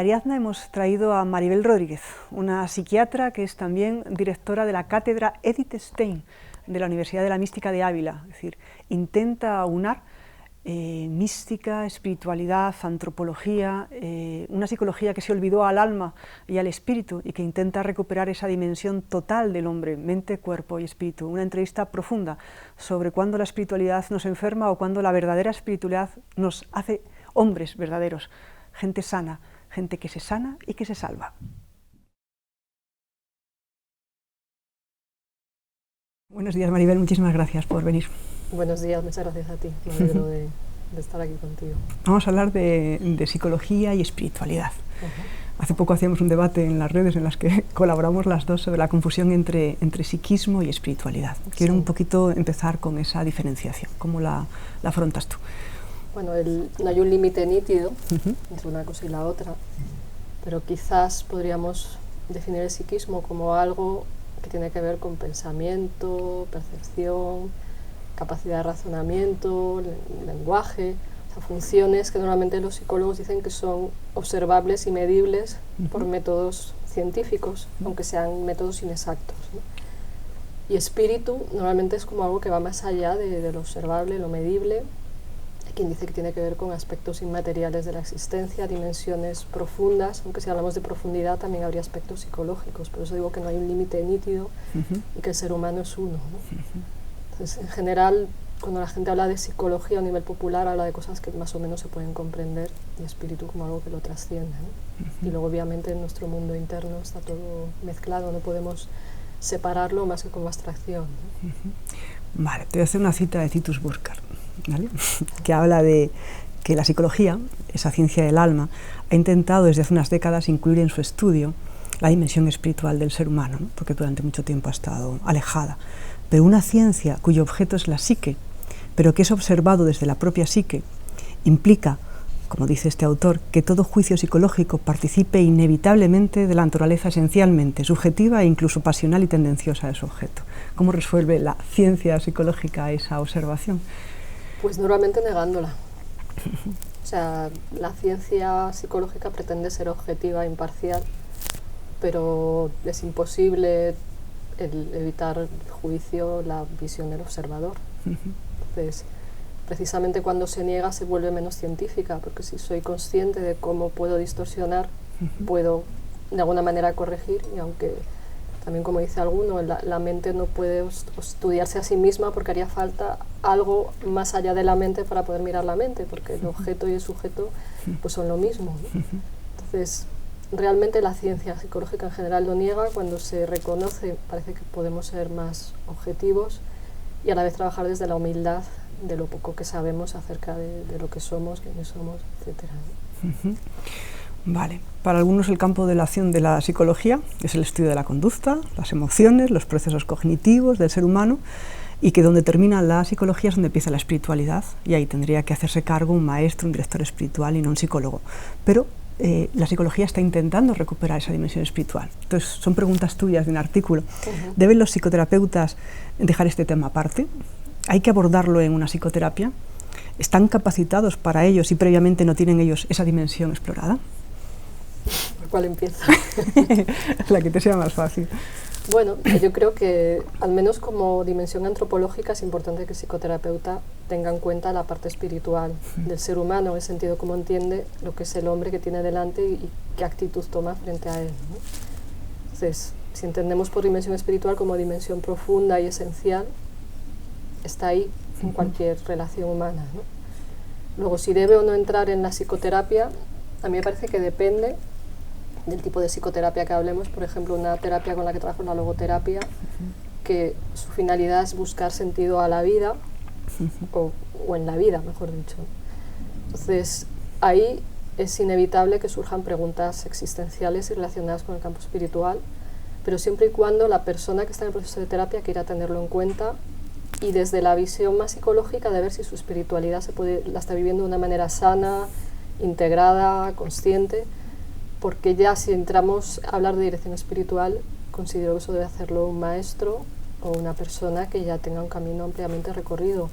Ariadna hemos traído a Maribel Rodríguez, una psiquiatra que es también directora de la cátedra Edith Stein de la Universidad de la Mística de Ávila. Es decir, intenta aunar mística, espiritualidad, antropología, una psicología que se olvidó al alma y al espíritu y que intenta recuperar esa dimensión total del hombre, mente, cuerpo y espíritu. Una entrevista profunda sobre cuándo la espiritualidad nos enferma o cuándo la verdadera espiritualidad nos hace hombres verdaderos, gente sana, gente que se sana y que se salva. Buenos días, Maribel, muchísimas gracias por venir. Buenos días, muchas gracias a ti, me alegro de estar aquí contigo. Vamos a hablar de psicología y espiritualidad. Hace poco hacíamos un debate en las redes en las que colaboramos las dos sobre la confusión entre psiquismo y espiritualidad. Quiero un poquito empezar con esa diferenciación. ¿Cómo la afrontas tú? Bueno, no hay un límite nítido entre una cosa y la otra, pero quizás podríamos definir el psiquismo como algo que tiene que ver con pensamiento, percepción, capacidad de razonamiento, lenguaje, o sea, funciones que normalmente los psicólogos dicen que son observables y medibles por métodos científicos, aunque sean métodos inexactos, ¿no? Y espíritu normalmente es como algo que va más allá de lo observable, lo medible. Hay quien dice que tiene que ver con aspectos inmateriales de la existencia, dimensiones profundas, aunque si hablamos de profundidad también habría aspectos psicológicos, por eso digo que no hay un límite nítido y que el ser humano es uno, ¿no? Entonces, en general, cuando la gente habla de psicología a nivel popular, habla de cosas que más o menos se pueden comprender, y espíritu como algo que lo trasciende, ¿no? Y luego, obviamente, en nuestro mundo interno está todo mezclado, no podemos separarlo más que como abstracción, ¿no? Vale, te voy a hacer una cita de Titus Burkhardt, ¿vale? Que habla de que la psicología, esa ciencia del alma, ha intentado desde hace unas décadas incluir en su estudio la dimensión espiritual del ser humano, ¿no? Porque durante mucho tiempo ha estado alejada. Pero una ciencia cuyo objeto es la psique, pero que es observado desde la propia psique, implica, como dice este autor, que todo juicio psicológico participe inevitablemente de la naturaleza esencialmente subjetiva e incluso pasional y tendenciosa de su objeto. ¿Cómo resuelve la ciencia psicológica esa observación? Pues normalmente negándola. O sea, la ciencia psicológica pretende ser objetiva e imparcial, pero es imposible evitar el juicio, la visión del observador. Entonces, precisamente cuando se niega se vuelve menos científica, porque si soy consciente de cómo puedo distorsionar, puedo de alguna manera corregir, y aunque también, como dice alguno, la mente no puede estudiarse a sí misma porque haría falta algo más allá de la mente para poder mirar la mente, porque el objeto y el sujeto pues son lo mismo, ¿no? Entonces, realmente la ciencia psicológica en general lo niega. Cuando se reconoce, parece que podemos ser más objetivos y a la vez trabajar desde la humildad de lo poco que sabemos acerca de lo que somos, quiénes somos, etcétera. Vale. Para algunos el campo de la acción de la psicología es el estudio de la conducta, las emociones, los procesos cognitivos del ser humano, y que donde termina la psicología es donde empieza la espiritualidad, y ahí tendría que hacerse cargo un maestro, un director espiritual y no un psicólogo. Pero la psicología está intentando recuperar esa dimensión espiritual. Entonces, son preguntas tuyas de un artículo. ¿Deben los psicoterapeutas dejar este tema aparte? ¿Hay que abordarlo en una psicoterapia? ¿Están capacitados para ello si previamente no tienen ellos esa dimensión explorada? ¿Por cuál empieza? La que te sea más fácil. Bueno, yo creo que al menos como dimensión antropológica es importante que el psicoterapeuta tenga en cuenta la parte espiritual del ser humano, en el sentido como entiende lo que es el hombre que tiene delante y qué actitud toma frente a él, ¿no? Entonces, si entendemos por dimensión espiritual como dimensión profunda y esencial, está ahí en cualquier relación humana, ¿no? Luego, si debe o no entrar en la psicoterapia, a mí me parece que depende del tipo de psicoterapia que hablemos. Por ejemplo, una terapia con la que trabajo, la logoterapia, que su finalidad es buscar sentido a la vida, o en la vida, mejor dicho. Entonces, ahí es inevitable que surjan preguntas existenciales y relacionadas con el campo espiritual, pero siempre y cuando la persona que está en el proceso de terapia quiera tenerlo en cuenta, y desde la visión más psicológica de ver si su espiritualidad la está viviendo de una manera sana, integrada, consciente, porque ya si entramos a hablar de dirección espiritual, considero que eso debe hacerlo un maestro o una persona que ya tenga un camino ampliamente recorrido.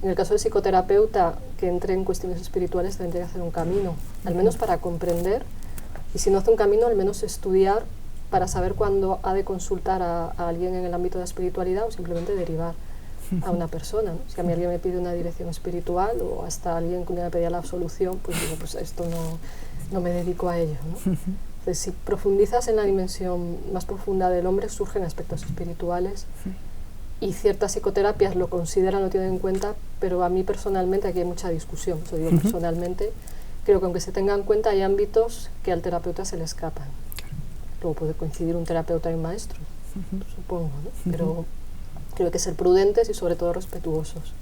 En el caso del psicoterapeuta que entre en cuestiones espirituales, tendría que hacer un camino, al menos para comprender Y si no hace un camino, al menos estudiar para saber cuándo ha de consultar a alguien en el ámbito de la espiritualidad o simplemente derivar a una persona, ¿no? Si a mí alguien me pide una dirección espiritual o hasta alguien que me pedía la absolución, pues digo, pues esto no me dedico a ello, ¿no? Entonces, si profundizas en la dimensión más profunda del hombre, surgen aspectos espirituales y ciertas psicoterapias lo consideran, lo tienen en cuenta, pero a mí personalmente, aquí hay mucha discusión, yo digo personalmente, creo que aunque se tenga en cuenta hay ámbitos que al terapeuta se le escapan. Luego puede coincidir un terapeuta y un maestro, supongo, ¿no? Pero creo que hay que ser prudentes y sobre todo respetuosos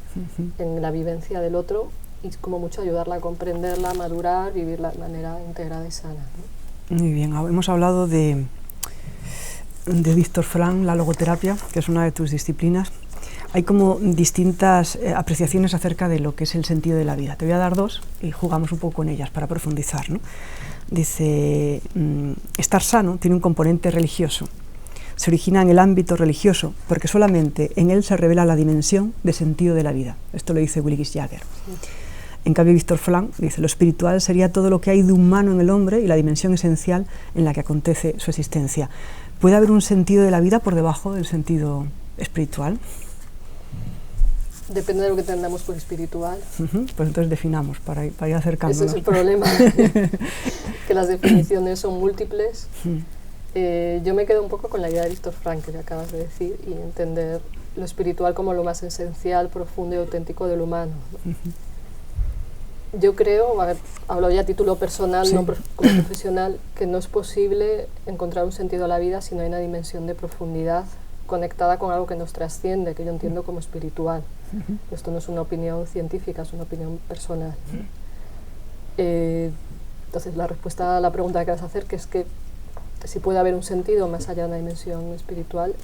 en la vivencia del otro y como mucho ayudarla a comprenderla, a madurar, vivirla de manera integrada y sana, ¿no? Muy bien, hemos hablado de Viktor Frankl, la logoterapia, que es una de tus disciplinas. Hay como distintas apreciaciones acerca de lo que es el sentido de la vida. Te voy a dar dos y jugamos un poco con ellas para profundizar, ¿no? Dice, estar sano tiene un componente religioso. Se origina en el ámbito religioso porque solamente en él se revela la dimensión de sentido de la vida. Esto lo dice Willis Jagger. En cambio, Viktor Frankl dice, lo espiritual sería todo lo que hay de humano en el hombre y la dimensión esencial en la que acontece su existencia. ¿Puede haber un sentido de la vida por debajo del sentido espiritual? Depende de lo que entendamos por espiritual. Pues entonces definamos para ir acercándonos. Ese es el problema, que las definiciones son múltiples. Yo me quedo un poco con la idea de Viktor Frankl que acabas de decir y entender lo espiritual como lo más esencial, profundo y auténtico del humano, ¿no? Yo creo, hablo ya a título personal, no como profesional, que no es posible encontrar un sentido a la vida si no hay una dimensión de profundidad conectada con algo que nos trasciende, que yo entiendo como espiritual. Esto no es una opinión científica, es una opinión personal. Entonces, la respuesta a la pregunta que vas a hacer, que es que si puede haber un sentido más allá de una dimensión espiritual,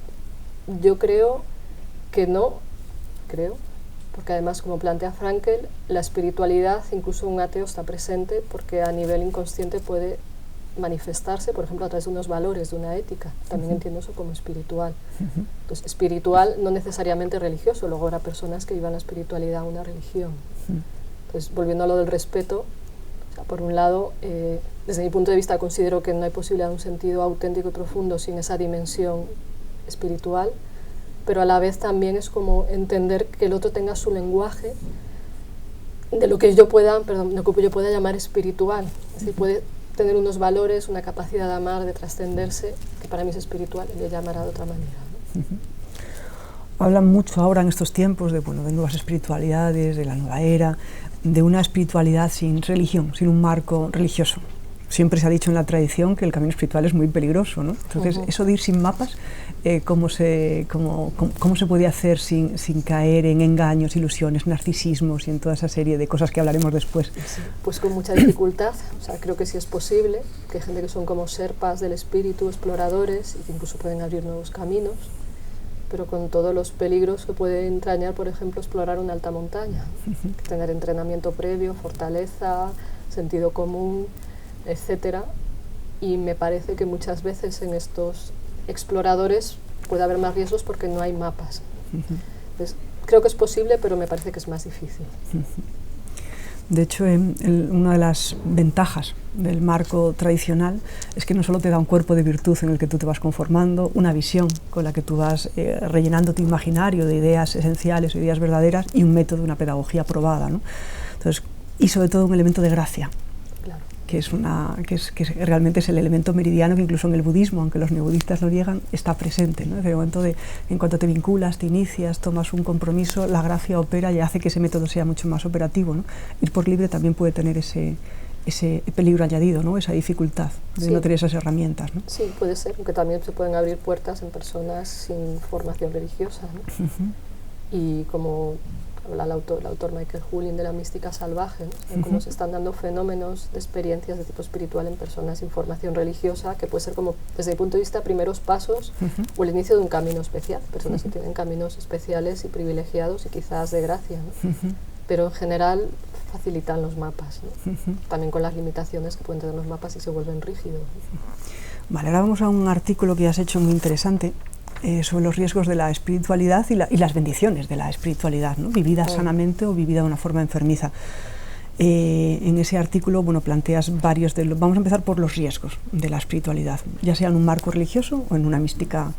yo creo que no, porque además, como plantea Frankl, la espiritualidad, incluso un ateo está presente porque a nivel inconsciente puede manifestarse, por ejemplo, a través de unos valores, de una ética. También entiendo eso como espiritual. Entonces, espiritual no necesariamente religioso, luego habrá personas que vivan la espiritualidad una religión. Entonces, volviendo a lo del respeto, o sea, por un lado, desde mi punto de vista considero que no hay posibilidad de un sentido auténtico y profundo sin esa dimensión espiritual, pero a la vez también es como entender que el otro tenga su lenguaje de lo que yo pueda, lo que yo pueda llamar espiritual. Es decir, puede tener unos valores, una capacidad de amar, de trascenderse, que para mí es espiritual, y le llamará de otra manera, ¿no? Hablan mucho ahora en estos tiempos de nuevas espiritualidades, de la nueva era, de una espiritualidad sin religión, sin un marco religioso. Siempre se ha dicho en la tradición que el camino espiritual es muy peligroso, ¿no? Entonces, eso de ir sin mapas, ¿cómo se puede hacer sin caer en engaños, ilusiones, narcisismos y en toda esa serie de cosas que hablaremos después? Sí, pues con mucha dificultad. O sea, creo que sí es posible, que hay gente que son como serpas del espíritu, exploradores, y que incluso pueden abrir nuevos caminos, pero con todos los peligros que puede entrañar, por ejemplo, explorar una alta montaña. Tener entrenamiento previo, fortaleza, sentido común, etcétera, y me parece que muchas veces en estos exploradores puede haber más riesgos porque no hay mapas. Entonces, creo que es posible, pero me parece que es más difícil. De hecho, una de las ventajas del marco tradicional es que no solo te da un cuerpo de virtud en el que tú te vas conformando, una visión con la que tú vas rellenando tu imaginario de ideas esenciales o ideas verdaderas y un método, una pedagogía probada, ¿no? Entonces, y sobre todo un elemento de gracia. Claro. Que realmente es el elemento meridiano que incluso en el budismo, aunque los neobudistas lo niegan, está presente, ¿no? Desde el momento en cuanto te vinculas, te inicias, tomas un compromiso, la gracia opera y hace que ese método sea mucho más operativo, ¿no? Ir por libre también puede tener ese peligro añadido, ¿no? Esa dificultad de no tener esas herramientas, ¿no? Sí, puede ser, aunque también se pueden abrir puertas en personas sin formación religiosa, ¿no? Y como habla el autor Michael Hulin de la mística salvaje, ¿no? Cómo se están dando fenómenos de experiencias de tipo espiritual en personas sin formación religiosa, que puede ser como, desde mi punto de vista, primeros pasos o el inicio de un camino especial, personas que tienen caminos especiales y privilegiados y quizás de gracia, ¿no? Pero en general facilitan los mapas, ¿no? También con las limitaciones que pueden tener los mapas y se vuelven rígidos, ¿no? Vale, ahora vamos a un artículo que has hecho muy interesante, sobre los riesgos de la espiritualidad y las bendiciones de la espiritualidad, ¿no? Vivida sanamente o vivida de una forma enfermiza. En ese artículo, bueno, planteas varios de los... Vamos a empezar por los riesgos de la espiritualidad, ya sea en un marco religioso o en una mística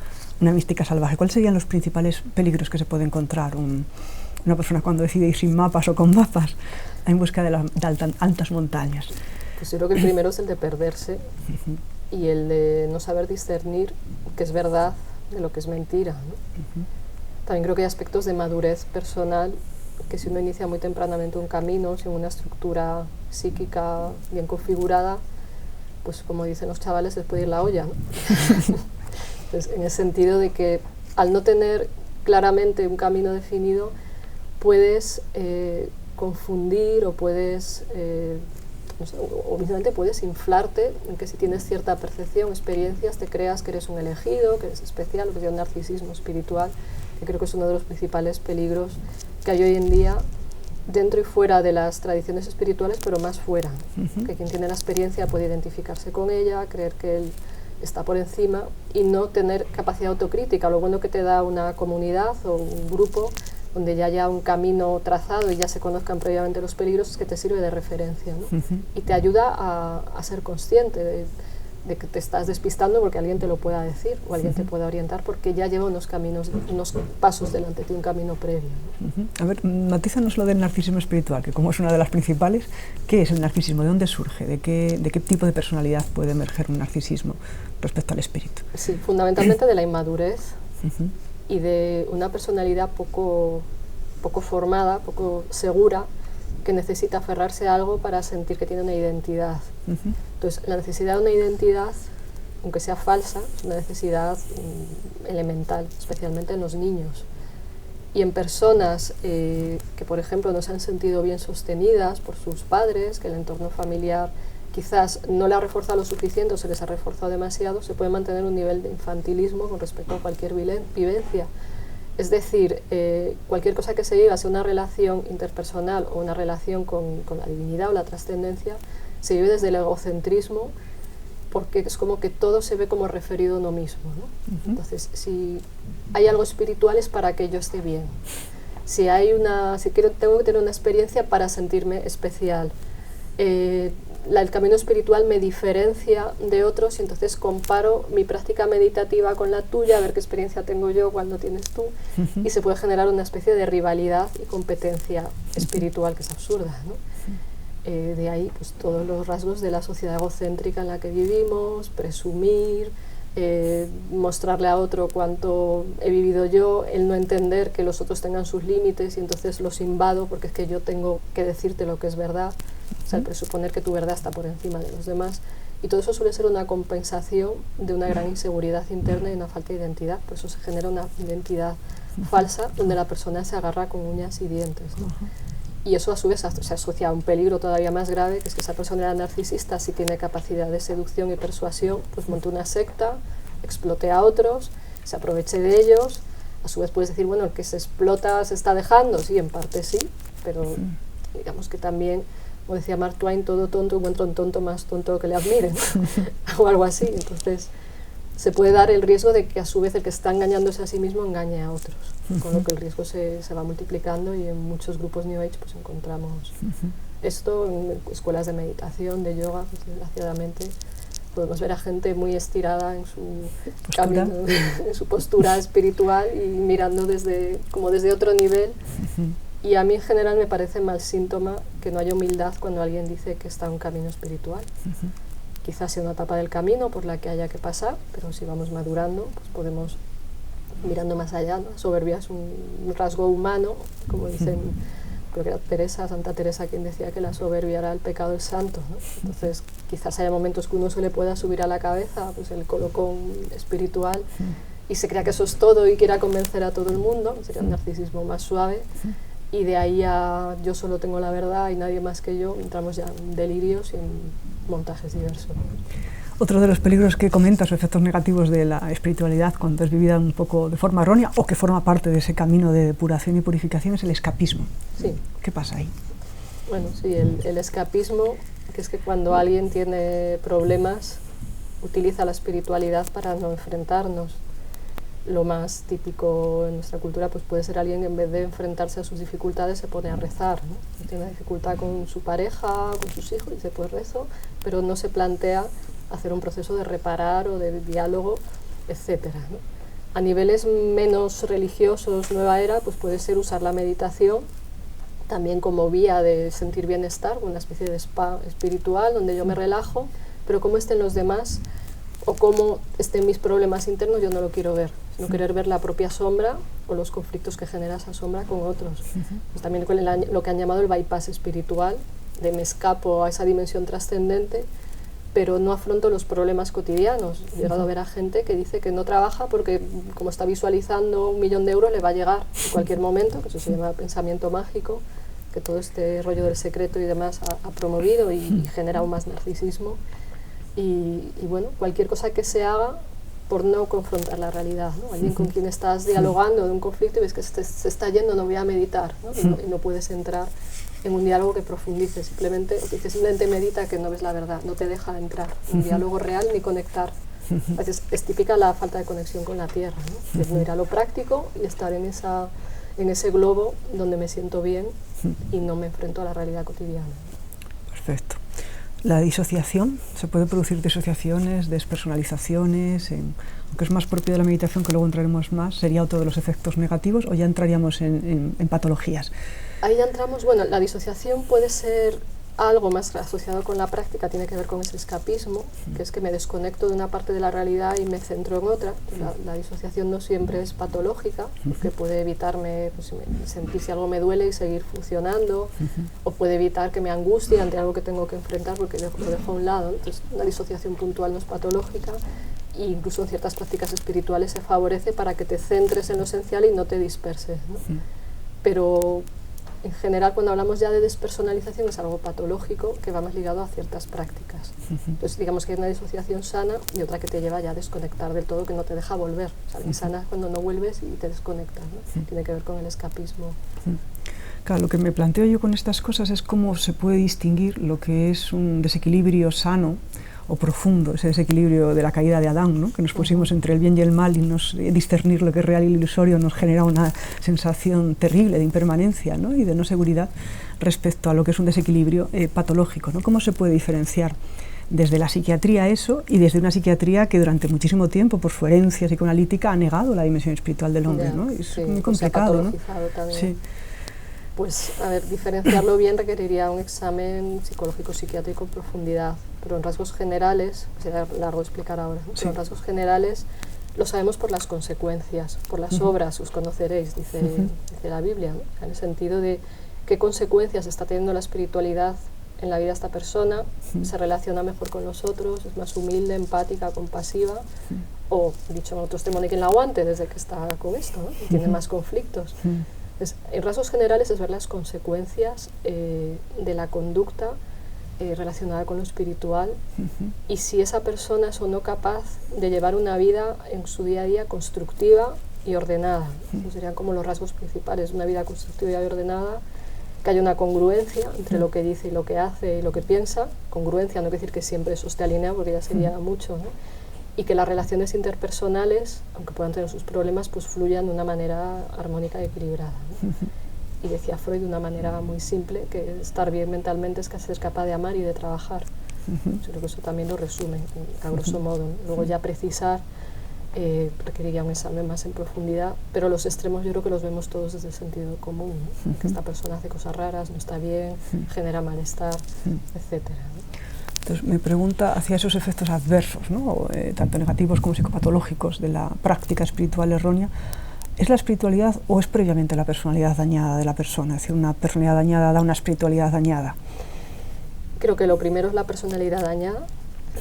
salvaje. ¿Cuáles serían los principales peligros que se puede encontrar una persona cuando decide ir sin mapas o con mapas en busca de altas montañas? Pues yo creo que el primero es el de perderse y el de no saber discernir qué es verdad de lo que es mentira, ¿no? También creo que hay aspectos de madurez personal que si uno inicia muy tempranamente un camino, sin una estructura psíquica bien configurada, pues como dicen los chavales, les puede ir la olla, ¿no? Entonces, en el sentido de que al no tener claramente un camino definido, puedes confundir o puedes, no sé, o mismamente puedes inflarte en que si tienes cierta percepción, experiencias, te creas que eres un elegido, que eres especial, lo que se llama narcisismo espiritual, que creo que es uno de los principales peligros que hay hoy en día dentro y fuera de las tradiciones espirituales, pero más fuera, que quien tiene la experiencia puede identificarse con ella, creer que él está por encima y no tener capacidad autocrítica. Lo bueno que te da una comunidad o un grupo donde ya haya un camino trazado y ya se conozcan previamente los peligros, es que te sirve de referencia, ¿no? Y te ayuda a ser consciente de que te estás despistando porque alguien te lo pueda decir o alguien te pueda orientar porque ya lleva unos pasos delante de un camino previo, ¿no? A ver, matízanos lo del narcisismo espiritual, que como es una de las principales, ¿qué es el narcisismo? ¿De dónde surge? ¿De qué tipo de personalidad puede emerger un narcisismo respecto al espíritu? Sí, fundamentalmente de la inmadurez y de una personalidad poco formada, poco segura, que necesita aferrarse a algo para sentir que tiene una identidad. Entonces, la necesidad de una identidad, aunque sea falsa, es una necesidad elemental, especialmente en los niños. Y en personas que, por ejemplo, no se han sentido bien sostenidas por sus padres, que el entorno familiar quizás no le ha reforzado lo suficiente o se les ha reforzado demasiado, se puede mantener un nivel de infantilismo con respecto a cualquier vivencia. Es decir, cualquier cosa que se viva, sea una relación interpersonal o una relación con la divinidad o la trascendencia, se vive desde el egocentrismo, porque es como que todo se ve como referido a uno mismo, ¿no? Entonces, si hay algo espiritual es para que yo esté bien. Tengo que tener una experiencia para sentirme especial. El camino espiritual me diferencia de otros y entonces comparo mi práctica meditativa con la tuya, a ver qué experiencia tengo yo cuando tienes tú, y se puede generar una especie de rivalidad y competencia espiritual que es absurda, ¿no? De ahí pues todos los rasgos de la sociedad egocéntrica en la que vivimos, presumir, mostrarle a otro cuánto he vivido yo, el no entender que los otros tengan sus límites y entonces los invado porque es que yo tengo que decirte lo que es verdad, o sea, el presuponer que tu verdad está por encima de los demás. Y todo eso suele ser una compensación de una gran inseguridad interna y una falta de identidad. Por eso se genera una identidad falsa donde la persona se agarra con uñas y dientes, ¿no? Y eso a su vez se asocia a un peligro todavía más grave, que es que esa persona era narcisista, si tiene capacidad de seducción y persuasión, pues monte una secta, explote a otros, se aproveche de ellos. A su vez puedes decir, bueno, el que se explota se está dejando, sí, en parte sí, pero digamos que también, como decía Mark Twain, todo tonto encuentra un tonto más tonto que le admire, ¿no? O algo así. Entonces se puede dar el riesgo de que a su vez el que está engañándose a sí mismo engañe a otros, con lo que el riesgo se va multiplicando y en muchos grupos New Age pues encontramos esto, en escuelas de meditación, de yoga, pues, desgraciadamente podemos ver a gente muy estirada en su camino, en su postura espiritual y mirando como desde otro nivel. Y a mí en general me parece mal síntoma que no haya humildad cuando alguien dice que está en un camino espiritual. Quizás sea una etapa del camino por la que haya que pasar, pero si vamos madurando, pues podemos mirando más allá, ¿no? Soberbia es un rasgo humano, como dicen, creo que era Santa Teresa quien decía que la soberbia era el pecado del santo, ¿no? Entonces quizás haya momentos que uno se le pueda subir a la cabeza pues el colocón espiritual y se crea que eso es todo y quiera convencer a todo el mundo, sería un narcisismo más suave. Y de ahí a yo solo tengo la verdad y nadie más que yo, entramos ya en delirios y en montajes diversos. Otro de los peligros que comentas o efectos negativos de la espiritualidad cuando es vivida un poco de forma errónea o que forma parte de ese camino de depuración y purificación es el escapismo. Sí. ¿Qué pasa ahí? Bueno, sí, el escapismo, que es que cuando alguien tiene problemas utiliza la espiritualidad para no enfrentarnos. Lo más típico en nuestra cultura pues puede ser alguien que en vez de enfrentarse a sus dificultades se pone a rezar, ¿no? Tiene una dificultad con su pareja, con sus hijos, y dice pues rezo, pero no se plantea hacer un proceso de reparar o de diálogo, etcétera, ¿no? A niveles menos religiosos, nueva era, pues puede ser usar la meditación también como vía de sentir bienestar, una especie de spa espiritual donde yo me relajo, pero como estén los demás o cómo estén mis problemas internos, yo no lo quiero ver, sino querer ver la propia sombra o los conflictos que genera esa sombra con otros. Pues también con lo que han llamado el bypass espiritual, de me escapo a esa dimensión trascendente, pero no afronto los problemas cotidianos. He llegado a ver a gente que dice que no trabaja porque como está visualizando 1.000.000 de euros le va a llegar en cualquier momento, que eso se llama pensamiento mágico, que todo este rollo del secreto y demás ha promovido y genera aún más narcisismo. Y bueno, cualquier cosa que se haga por no confrontar la realidad, ¿no? Alguien con quien estás dialogando de un conflicto y ves que se está yendo, no voy a meditar, ¿no? Y no puedes entrar en un diálogo que profundice, simplemente medita, que no ves la verdad, no te deja entrar en un diálogo real ni conectar. A veces es típica la falta de conexión con la tierra, ¿no? Es no ir a lo práctico y estar en ese globo donde me siento bien y no me enfrento a la realidad cotidiana. Perfecto. La disociación, se puede producir disociaciones, despersonalizaciones, aunque es más propio de la meditación, que luego entraremos más, ¿sería otro de los efectos negativos o ya entraríamos en patologías? Ahí ya entramos, bueno, la disociación puede ser algo más asociado con la práctica, tiene que ver con ese escapismo, que es que me desconecto de una parte de la realidad y me centro en otra. La disociación no siempre es patológica, porque puede evitarme pues, sentir si algo me duele y seguir funcionando, o puede evitar que me angustie ante algo que tengo que enfrentar porque lo dejo a un lado. Entonces, una disociación puntual no es patológica, e incluso en ciertas prácticas espirituales se favorece para que te centres en lo esencial y no te disperses, ¿no? Pero en general, cuando hablamos ya de despersonalización, es algo patológico que va más ligado a ciertas prácticas. Entonces, digamos que hay una disociación sana y otra que te lleva ya a desconectar del todo, que no te deja volver. O sea, sana es cuando no vuelves y te desconectas, ¿no? Tiene que ver con el escapismo. Claro, lo que me planteo yo con estas cosas es cómo se puede distinguir lo que es un desequilibrio sano o profundo, ese desequilibrio de la caída de Adán, ¿no? Que nos pusimos entre el bien y el mal y discernir lo que es real y ilusorio nos genera una sensación terrible de impermanencia, ¿no? Y de no seguridad respecto a lo que es un desequilibrio patológico, ¿no? ¿Cómo se puede diferenciar desde la psiquiatría eso y desde una psiquiatría que durante muchísimo tiempo, por su herencia psicoanalítica, ha negado la dimensión espiritual del hombre, ¿no? Es muy complicado, ¿no? Sí. Pues, a ver, diferenciarlo bien requeriría un examen psicológico-psiquiátrico en profundidad, pero en rasgos generales, sería largo explicar ahora, ¿no? Pero en rasgos generales lo sabemos por las consecuencias, por las obras, os conoceréis, dice la Biblia, ¿no? En el sentido de qué consecuencias está teniendo la espiritualidad en la vida de esta persona, se relaciona mejor con los otros, es más humilde, empática, compasiva, o, dicho en otro extremo, de quien la aguante desde que está con esto, ¿no? Y tiene más conflictos. Entonces, en rasgos generales es ver las consecuencias de la conducta relacionada con lo espiritual y si esa persona es o no capaz de llevar una vida en su día a día constructiva y ordenada. Esos serían como los rasgos principales, una vida constructiva y ordenada, que haya una congruencia entre lo que dice y lo que hace y lo que piensa. Congruencia no quiere decir que siempre eso esté alineado, porque ya sería mucho, ¿no? Y que las relaciones interpersonales, aunque puedan tener sus problemas, pues fluyan de una manera armónica y equilibrada, ¿no? Y decía Freud de una manera muy simple que estar bien mentalmente es que ser capaz de amar y de trabajar. Yo creo que eso también lo resume, a grosso modo, ¿no? Luego ya precisar requeriría un examen más en profundidad, pero los extremos yo creo que los vemos todos desde el sentido común, ¿no? Que esta persona hace cosas raras, no está bien, genera malestar, etcétera, ¿no? Entonces me pregunta hacia esos efectos adversos, ¿no? Tanto negativos como psicopatológicos de la práctica espiritual errónea. ¿Es la espiritualidad o es previamente la personalidad dañada de la persona? Es decir, una personalidad dañada da una espiritualidad dañada. Creo que lo primero es la personalidad dañada.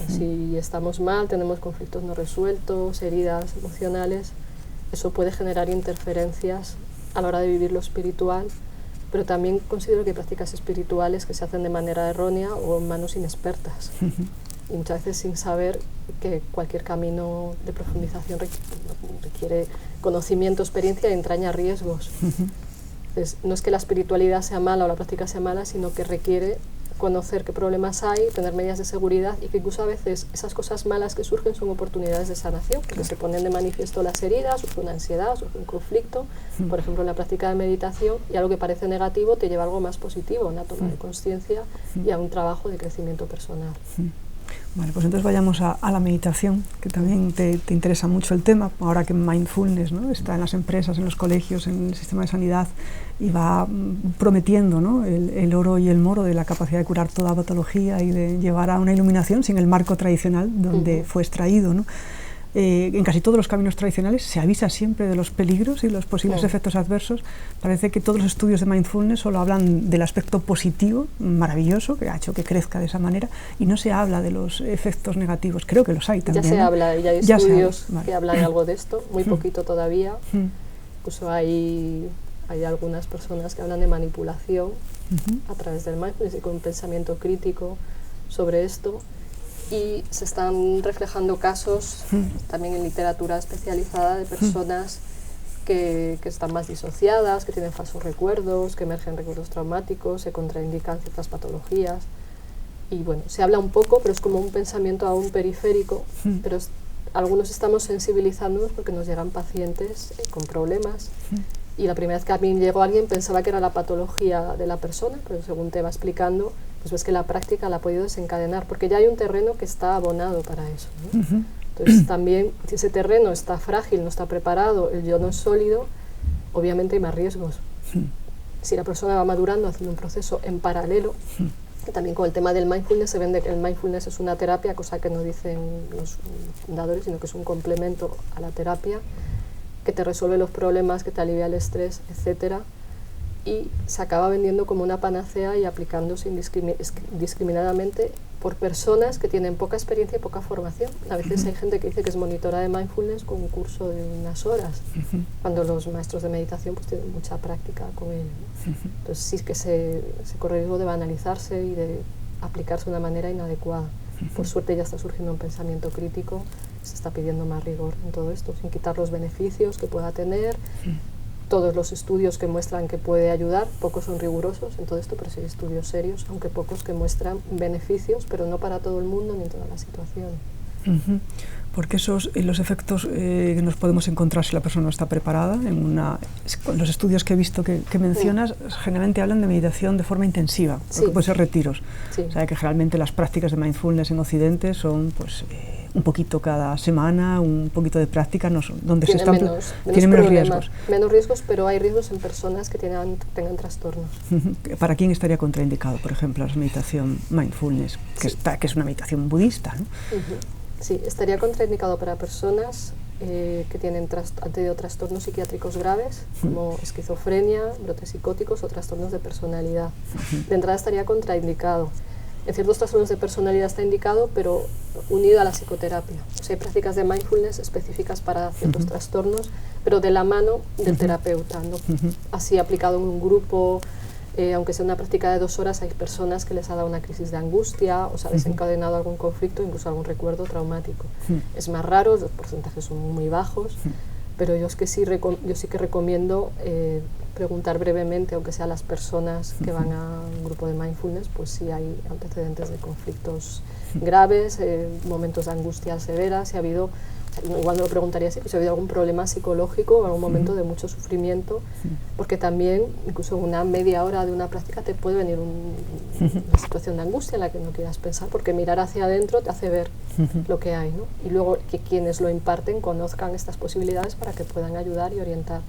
Si estamos mal, tenemos conflictos no resueltos, heridas emocionales, eso puede generar interferencias a la hora de vivir lo espiritual, pero también considero que hay prácticas espirituales que se hacen de manera errónea o en manos inexpertas. Y muchas veces sin saber que cualquier camino de profundización requiere conocimiento, experiencia y entraña riesgos. Entonces, no es que la espiritualidad sea mala o la práctica sea mala, sino que requiere conocer qué problemas hay, tener medidas de seguridad y que incluso a veces esas cosas malas que surgen son oportunidades de sanación, porque se ponen de manifiesto las heridas, surge una ansiedad, surge un conflicto, por ejemplo en la práctica de meditación, y algo que parece negativo te lleva a algo más positivo, una toma de conciencia y a un trabajo de crecimiento personal. Vale, pues entonces vayamos a la meditación, que también te interesa mucho el tema, ahora que mindfulness, ¿no?, está en las empresas, en los colegios, en el sistema de sanidad, y va prometiendo, ¿no?, el oro y el moro de la capacidad de curar toda patología y de llevar a una iluminación sin el marco tradicional donde fue extraído, ¿no? En casi todos los caminos tradicionales se avisa siempre de los peligros y los posibles efectos adversos. Parece que todos los estudios de mindfulness solo hablan del aspecto positivo, maravilloso, que ha hecho que crezca de esa manera, y no se habla de los efectos negativos. Creo que los hay también. Ya se habla, ya hay estudios que hablan algo de esto, muy poquito todavía. Incluso hay algunas personas que hablan de manipulación a través del mindfulness y con un pensamiento crítico sobre esto. Y se están reflejando casos también en literatura especializada de personas que están más disociadas, que tienen falsos recuerdos, que emergen recuerdos traumáticos, se contraindican ciertas patologías. Y bueno, se habla un poco, pero es como un pensamiento aún periférico, pero algunos estamos sensibilizándonos porque nos llegan pacientes con problemas. Y la primera vez que a mí llegó alguien pensaba que era la patología de la persona, pero según te va explicando, pues ves que la práctica la ha podido desencadenar, porque ya hay un terreno que está abonado para eso, ¿no? Entonces también, si ese terreno está frágil, no está preparado, el yo no es sólido, obviamente hay más riesgos. Si la persona va madurando haciendo un proceso en paralelo, que también con el tema del mindfulness se vende que el mindfulness es una terapia, cosa que no dicen los fundadores, sino que es un complemento a la terapia, que te resuelve los problemas, que te alivia el estrés, etcétera, y se acaba vendiendo como una panacea y aplicándose indiscriminadamente por personas que tienen poca experiencia y poca formación. A veces hay gente que dice que es monitora de mindfulness con un curso de unas horas, cuando los maestros de meditación pues tienen mucha práctica con ello, ¿no? Entonces sí que se corre el riesgo de banalizarse y de aplicarse de una manera inadecuada. Por suerte ya está surgiendo un pensamiento crítico, se está pidiendo más rigor en todo esto, sin quitar los beneficios que pueda tener. Todos los estudios que muestran que puede ayudar, pocos son rigurosos en todo esto, pero sí hay estudios serios, aunque pocos que muestran beneficios, pero no para todo el mundo ni en todas las situaciones. Porque los efectos que nos podemos encontrar si la persona no está preparada, los estudios que he visto que mencionas, generalmente hablan de meditación de forma intensiva, porque puede ser retiros. O sea, que generalmente las prácticas de mindfulness en Occidente son pues un poquito cada semana, un poquito de práctica, donde tiene se están tienen menos riesgos. Menos riesgos, pero hay riesgos en personas que tengan trastornos. ¿Para quién estaría contraindicado, por ejemplo, la meditación mindfulness, que es una meditación budista, ¿no? Sí, estaría contraindicado para personas que han tenido trastornos psiquiátricos graves, como esquizofrenia, brotes psicóticos o trastornos de personalidad. De entrada estaría contraindicado. En ciertos trastornos de personalidad está indicado, pero unido a la psicoterapia. O sea, hay prácticas de mindfulness específicas para ciertos trastornos, pero de la mano del terapeuta, ¿no? Así aplicado en un grupo, aunque sea una práctica de 2 horas, hay personas que les ha dado una crisis de angustia o se ha desencadenado algún conflicto, incluso algún recuerdo traumático. Es más raro, los porcentajes son muy bajos, pero yo sí que recomiendo preguntar brevemente, aunque sea a las personas que van a un grupo de mindfulness, pues si hay antecedentes de conflictos graves, momentos de angustia severa, si ha habido, igual no lo preguntaría si ha habido algún problema psicológico o algún momento de mucho sufrimiento, porque también incluso una media hora de una práctica te puede venir una situación de angustia en la que no quieras pensar, porque mirar hacia adentro te hace ver lo que hay, ¿no? Y luego que quienes lo imparten conozcan estas posibilidades para que puedan ayudar y orientar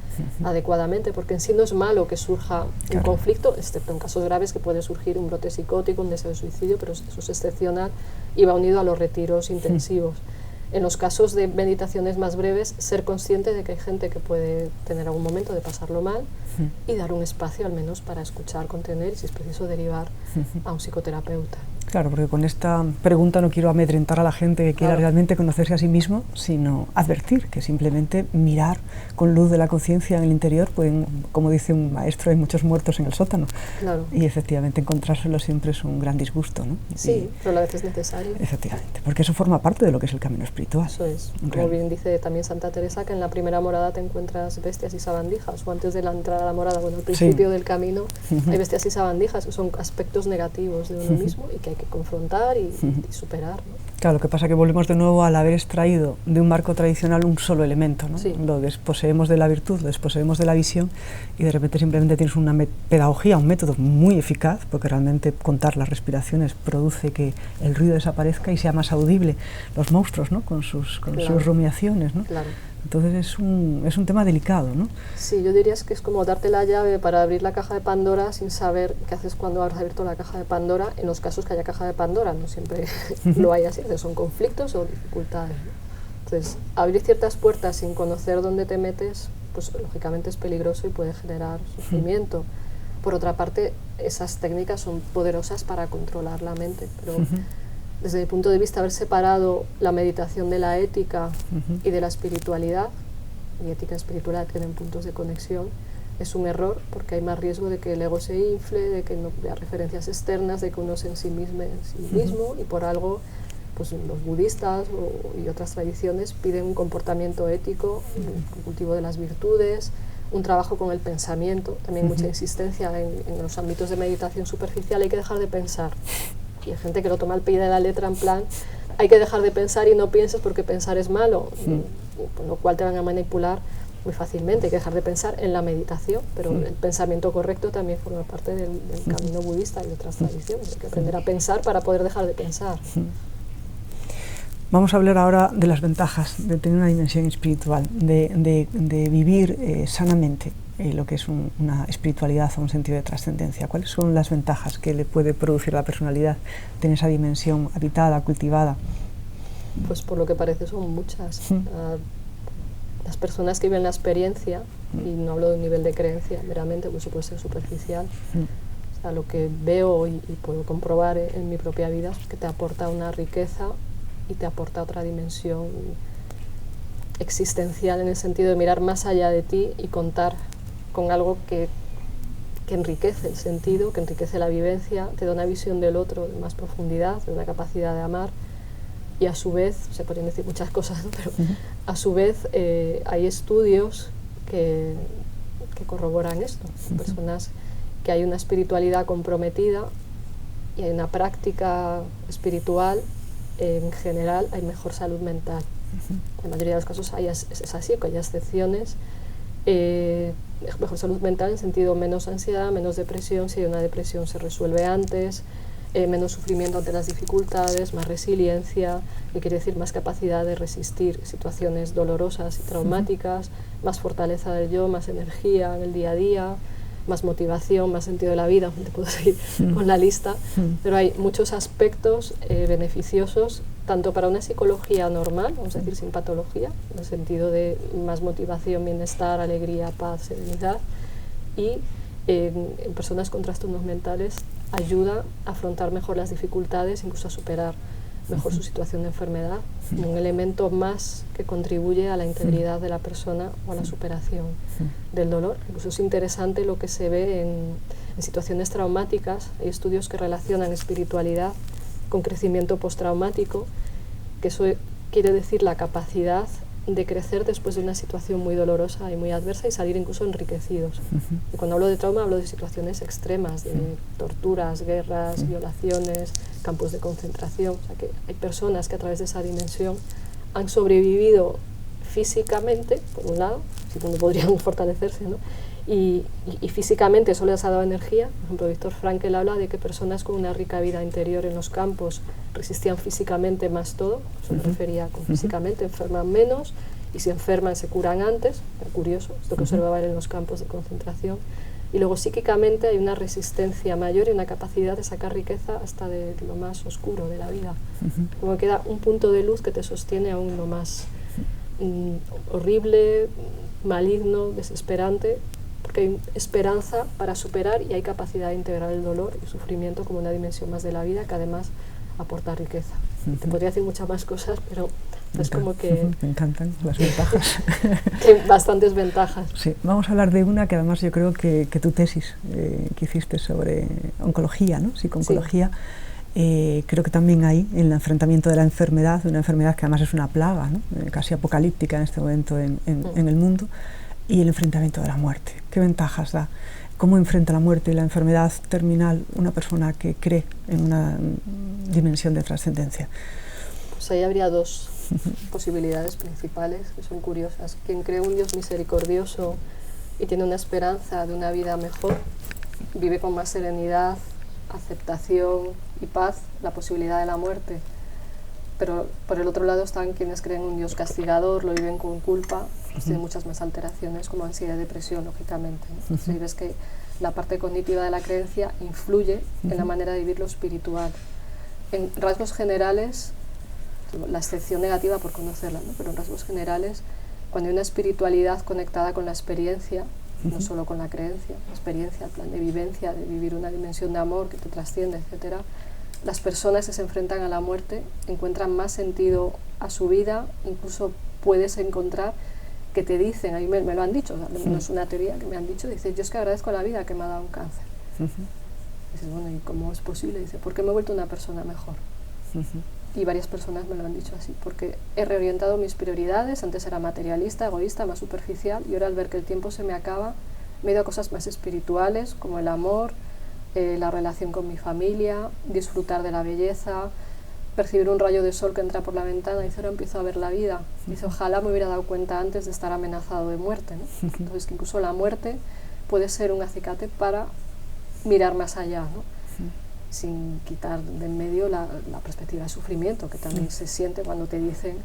adecuadamente, porque en sí no es malo que surja un conflicto, excepto en casos graves que puede surgir un brote psicótico, un deseo de suicidio, pero eso es excepcional y va unido a los retiros intensivos. En los casos de meditaciones más breves, ser consciente de que hay gente que puede tener algún momento de pasarlo mal y dar un espacio al menos para escuchar, contener y si es preciso derivar a un psicoterapeuta. Claro, porque con esta pregunta no quiero amedrentar a la gente que quiera realmente conocerse a sí mismo, sino advertir que simplemente mirar con luz de la conciencia en el interior, pueden, como dice un maestro, hay muchos muertos en el sótano. Claro. Y efectivamente encontrárselo siempre es un gran disgusto, ¿no? Sí, pero a la vez es necesario. Efectivamente, porque eso forma parte de lo que es el camino espiritual. Eso es. Como bien dice también Santa Teresa, que en la primera morada te encuentras bestias y sabandijas, o antes de la entrada a la morada, bueno, al principio del camino hay bestias y sabandijas, que son aspectos negativos de uno mismo y que hay que confrontar y superar, ¿no? Claro, lo que pasa es que volvemos de nuevo al haber extraído de un marco tradicional un solo elemento, ¿no? Sí. Lo desposeemos de la virtud, lo desposeemos de la visión y de repente simplemente tienes una pedagogía, un método muy eficaz, porque realmente contar las respiraciones produce que el ruido desaparezca y sea más audible los monstruos, ¿no? con sus rumiaciones, ¿no? Claro. Entonces es un tema delicado, ¿no? Sí, yo diría que es como darte la llave para abrir la caja de Pandora sin saber qué haces cuando has abierto la caja de Pandora, en los casos que haya caja de Pandora, no siempre lo hay así, son conflictos o dificultades, ¿no? Entonces, abrir ciertas puertas sin conocer dónde te metes, pues lógicamente es peligroso y puede generar sufrimiento. Por otra parte, esas técnicas son poderosas para controlar la mente, pero desde mi punto de vista, haber separado la meditación de la ética y de la espiritualidad, y ética y espiritualidad tienen puntos de conexión, es un error, porque hay más riesgo de que el ego se infle, de que no vea referencias externas, de que uno se ensimisme en sí mismo, y por algo pues los budistas y otras tradiciones piden un comportamiento ético, un cultivo de las virtudes, un trabajo con el pensamiento, también mucha insistencia en los ámbitos de meditación superficial, hay que dejar de pensar. Y hay gente que lo toma al pie de la letra en plan, hay que dejar de pensar y no pienses porque pensar es malo, con lo cual te van a manipular muy fácilmente. Hay que dejar de pensar en la meditación, pero el pensamiento correcto también forma parte del camino budista y de otras tradiciones. Hay que aprender a pensar para poder dejar de pensar. Vamos a hablar ahora de las ventajas de tener una dimensión espiritual, de vivir sanamente lo que es una espiritualidad o un sentido de trascendencia. ¿Cuáles son las ventajas que le puede producir a la personalidad tener esa dimensión habitada, cultivada? Pues por lo que parece son muchas. Las personas que viven la experiencia, y no hablo de un nivel de creencia meramente, pues eso puede ser superficial, o sea, lo que veo y puedo comprobar en mi propia vida es que te aporta una riqueza y te aporta otra dimensión existencial en el sentido de mirar más allá de ti y contar con algo que enriquece el sentido, que enriquece la vivencia, te da una visión del otro de más profundidad, de una capacidad de amar, y a su vez, se podrían decir muchas cosas, pero a su vez hay estudios que corroboran esto. Personas que hay una espiritualidad comprometida y hay una práctica espiritual, en general hay mejor salud mental. En la mayoría de los casos es así, que hay excepciones. Mejor salud mental en el sentido menos ansiedad, menos depresión, si hay una depresión se resuelve antes, menos sufrimiento ante las dificultades, más resiliencia, que quiere decir más capacidad de resistir situaciones dolorosas y traumáticas, más fortaleza del yo, más energía en el día a día, más motivación, más sentido de la vida, te puedo seguir con la lista, pero hay muchos aspectos beneficiosos tanto para una psicología normal, vamos a decir sin patología, en el sentido de más motivación, bienestar, alegría, paz, serenidad, y en personas con trastornos mentales ayuda a afrontar mejor las dificultades, incluso a superar mejor su situación de enfermedad, un elemento más que contribuye a la integridad de la persona o a la superación del dolor. Incluso es interesante lo que se ve en situaciones traumáticas. Hay estudios que relacionan espiritualidad con crecimiento postraumático, que eso quiere decir la capacidad de crecer después de una situación muy dolorosa y muy adversa y salir incluso enriquecidos. Y cuando hablo de trauma hablo de situaciones extremas, de torturas, guerras, violaciones, campos de concentración. O sea que hay personas que a través de esa dimensión han sobrevivido físicamente, por un lado, si no podrían fortalecerse, ¿no? Y físicamente eso les ha dado energía. Por ejemplo, Víctor Frankl habla de que personas con una rica vida interior en los campos resistían físicamente más todo, eso me refería con físicamente, enferman menos y si enferman se curan antes, es curioso, esto que observaba él en los campos de concentración. Y luego psíquicamente hay una resistencia mayor y una capacidad de sacar riqueza hasta de lo más oscuro de la vida. Como queda un punto de luz que te sostiene aún lo más horrible, maligno, desesperante, porque hay esperanza para superar y hay capacidad de integrar el dolor y el sufrimiento como una dimensión más de la vida que además aporta riqueza. Te podría decir muchas más cosas, pero es como que... Me encantan las ventajas. Hay bastantes ventajas. Sí, vamos a hablar de una que además yo creo que tu tesis que hiciste sobre oncología, ¿no? Psico-oncología, creo que también ahí, en el enfrentamiento de la enfermedad, una enfermedad que además es una plaga, ¿no? Casi apocalíptica en este momento en el mundo, y el enfrentamiento de la muerte. ¿Qué ventajas da? ¿Cómo enfrenta la muerte y la enfermedad terminal una persona que cree en una dimensión de trascendencia? Pues ahí habría dos posibilidades principales que son curiosas. Quien cree un Dios misericordioso y tiene una esperanza de una vida mejor, vive con más serenidad, aceptación y paz la posibilidad de la muerte. Pero por el otro lado están quienes creen un Dios castigador, lo viven con culpa, pues tienen muchas más alteraciones como ansiedad y depresión, lógicamente, ¿no? Entonces ves que la parte cognitiva de la creencia influye en la manera de vivir lo espiritual. En rasgos generales, la excepción negativa por conocerla, ¿no? Pero en rasgos generales, cuando hay una espiritualidad conectada con la experiencia, no solo con la creencia, la experiencia, el plan de vivencia, de vivir una dimensión de amor que te trasciende, etcétera, las personas que se enfrentan a la muerte encuentran más sentido a su vida, incluso puedes encontrar que te dicen, a mí me lo han dicho, o sea, no es una teoría, que me han dicho, dice, yo es que agradezco a la vida que me ha dado un cáncer. Dices, bueno, ¿y cómo es posible? Dice, porque me he vuelto una persona mejor. Y varias personas me lo han dicho así, porque he reorientado mis prioridades, antes era materialista, egoísta, más superficial, y ahora al ver que el tiempo se me acaba, me he ido a cosas más espirituales, como el amor, la relación con mi familia, disfrutar de la belleza, percibir un rayo de sol que entra por la ventana, y dice, ahora empiezo a ver la vida. Dice, ojalá me hubiera dado cuenta antes de estar amenazado de muerte, ¿no? Entonces, que incluso la muerte puede ser un acicate para mirar más allá, ¿no? Sin quitar de en medio la perspectiva de sufrimiento, que también se siente cuando te dicen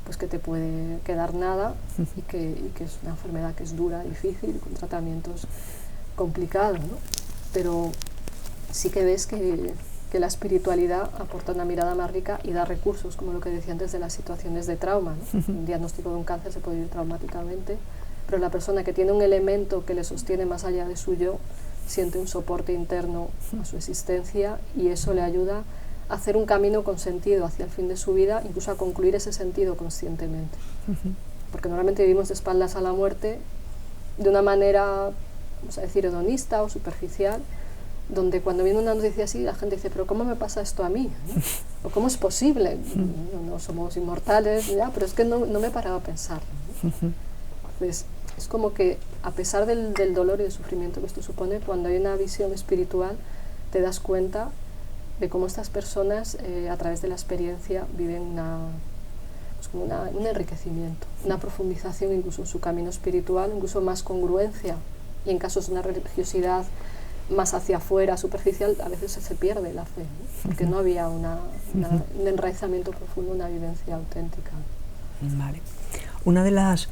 pues que te puede quedar nada y que es una enfermedad que es dura, difícil, con tratamientos complicados, ¿no? Pero sí que ves que la espiritualidad aporta una mirada más rica y da recursos, como lo que decía antes de las situaciones de trauma, ¿no? Un diagnóstico de un cáncer se puede ir traumáticamente, pero la persona que tiene un elemento que le sostiene más allá de su yo, siente un soporte interno a su existencia y eso le ayuda a hacer un camino con sentido hacia el fin de su vida, incluso a concluir ese sentido conscientemente. Porque normalmente vivimos de espaldas a la muerte de una manera, vamos a decir, hedonista o superficial, donde cuando viene una noticia así la gente dice, pero ¿cómo me pasa esto a mí? ¿No? ¿O cómo es posible? No somos inmortales, ya, pero es que no me he parado a pensarlo, ¿no? Entonces, es como que a pesar del dolor y del sufrimiento que esto supone, cuando hay una visión espiritual te das cuenta de cómo estas personas a través de la experiencia viven un enriquecimiento, una profundización incluso en su camino espiritual, incluso más congruencia, y en casos de una religiosidad más hacia afuera, superficial, a veces se pierde la fe, ¿no? Porque no había un enraizamiento profundo, una vivencia auténtica. Vale. Una de las...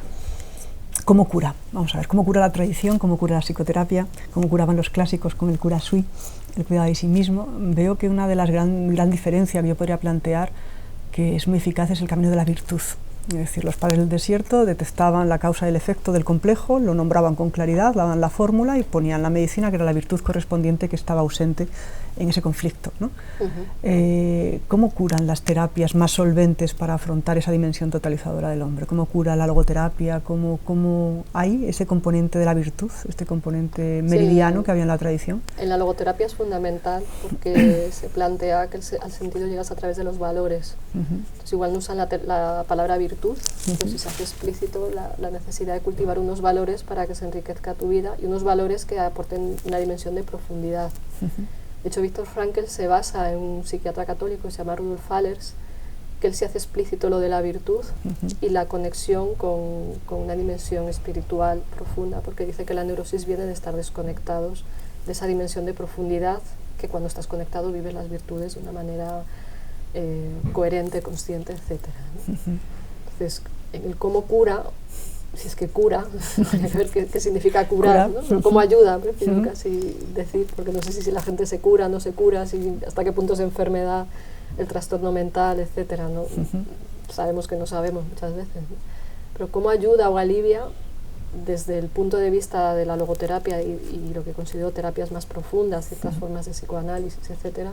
¿Cómo cura? Vamos a ver, ¿cómo cura la tradición? ¿Cómo cura la psicoterapia? ¿Cómo curaban los clásicos con el cura sui, el cuidado de sí mismo? Veo que una de las gran diferencias que yo podría plantear, que es muy eficaz, es el camino de la virtud. Es decir, los padres del desierto detectaban la causa y el efecto del complejo, lo nombraban con claridad, daban la fórmula y ponían la medicina, que era la virtud correspondiente que estaba ausente en ese conflicto, ¿no? ¿Cómo curan las terapias más solventes para afrontar esa dimensión totalizadora del hombre? ¿Cómo cura la logoterapia? ¿Cómo hay ese componente de la virtud, este componente meridiano que había en la tradición? En la logoterapia es fundamental porque se plantea que al sentido llegas a través de los valores. Entonces, igual no usan la palabra virtud, pero si se hace explícito la necesidad de cultivar unos valores para que se enriquezca tu vida y unos valores que aporten una dimensión de profundidad. De hecho, Viktor Frankl se basa en un psiquiatra católico que se llama Rudolf Allers, que él se hace explícito lo de la virtud y la conexión con una dimensión espiritual profunda, porque dice que la neurosis viene de estar desconectados de esa dimensión de profundidad, que cuando estás conectado vives las virtudes de una manera coherente, consciente, etc. ¿no? Entonces, en el cómo cura, si es que cura, hay que ver qué significa curar, ¿no? Pero cómo ayuda, prefiero casi decir, porque no sé si la gente se cura, no se cura, hasta qué punto es enfermedad, el trastorno mental, etcétera, ¿no? Sabemos que no sabemos muchas veces, ¿no? Pero cómo ayuda o alivia, desde el punto de vista de la logoterapia y lo que considero terapias más profundas, ciertas formas de psicoanálisis, etcétera,